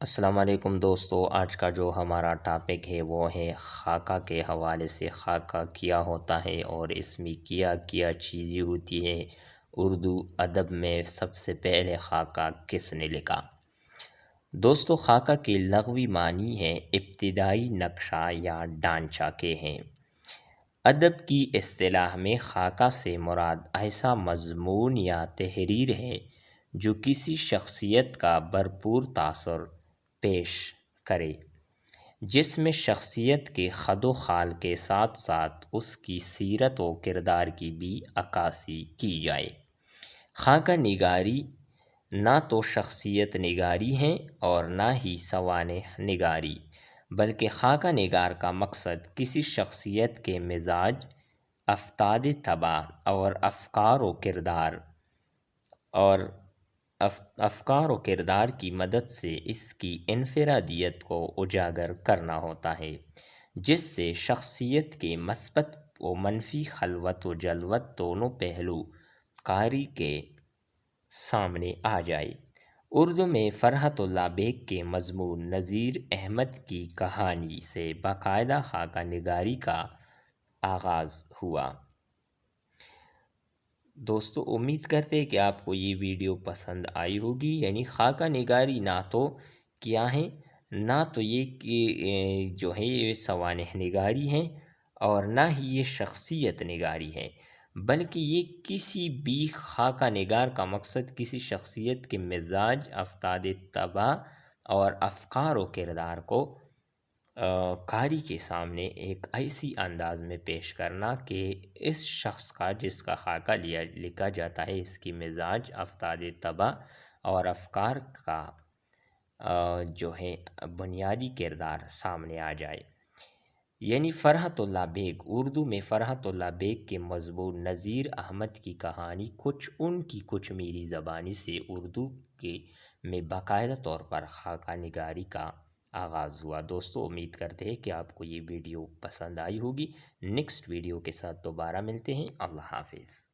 السلام علیکم دوستو، آج کا جو ہمارا ٹاپک ہے وہ ہے خاکہ کے حوالے سے۔ خاکہ کیا ہوتا ہے اور اس میں کیا کیا چیزیں ہوتی ہے۔ اردو ادب میں سب سے پہلے خاکہ کس نے لکھا؟ دوستو، خاکہ کے لغوی معنی ہے ابتدائی نقشہ یا ڈھانچہ کے ہیں۔ ادب کی اصطلاح میں خاکہ سے مراد ایسا مضمون یا تحریر ہے جو کسی شخصیت کا بھرپور تاثر پیش کرے، جس میں شخصیت کے خد و خال کے ساتھ ساتھ اس کی سیرت و کردار کی بھی عکاسی کی جائے۔ خاکہ نگاری نہ تو شخصیت نگاری ہے اور نہ ہی سوانح نگاری، بلکہ خاکہ نگار کا مقصد کسی شخصیت کے مزاج، افتاد طبع اور افکار و کردار کی مدد سے اس کی انفرادیت کو اجاگر کرنا ہوتا ہے، جس سے شخصیت کے مثبت و منفی خلوت و جلوت دونوں پہلو قاری کے سامنے آ جائے۔ اردو میں فرحت اللہ بیگ کے مضمون نذیر احمد کی کہانی سے باقاعدہ خاکہ نگاری کا آغاز ہوا۔ دوستو، امید کرتے ہیں کہ آپ کو یہ ویڈیو پسند آئی ہوگی۔ یعنی خاکہ نگاری نہ تو کیا ہے، نہ تو یہ کہ جو ہے یہ سوانح نگاری ہے اور نہ ہی یہ شخصیت نگاری ہے، بلکہ یہ کسی بھی خاکہ نگار کا مقصد کسی شخصیت کے مزاج، افتاد طبع اور افکار و کردار کو قاری کے سامنے ایک ایسی انداز میں پیش کرنا کہ اس شخص کا جس کا خاکہ لکھا جاتا ہے، اس کی مزاج، افتاد طبع اور افکار کا جو ہے بنیادی کردار سامنے آ جائے۔ یعنی فرحت اللہ بیگ، اردو میں فرحت اللہ بیگ کے مضمون نذیر احمد کی کہانی کچھ میری زبانی سے اردو میں باقاعدہ طور پر خاکہ نگاری کا آغاز ہوا۔ دوستو، امید کرتے ہیں کہ آپ کو یہ ویڈیو پسند آئی ہوگی۔ نیکسٹ ویڈیو کے ساتھ دوبارہ ملتے ہیں۔ اللہ حافظ۔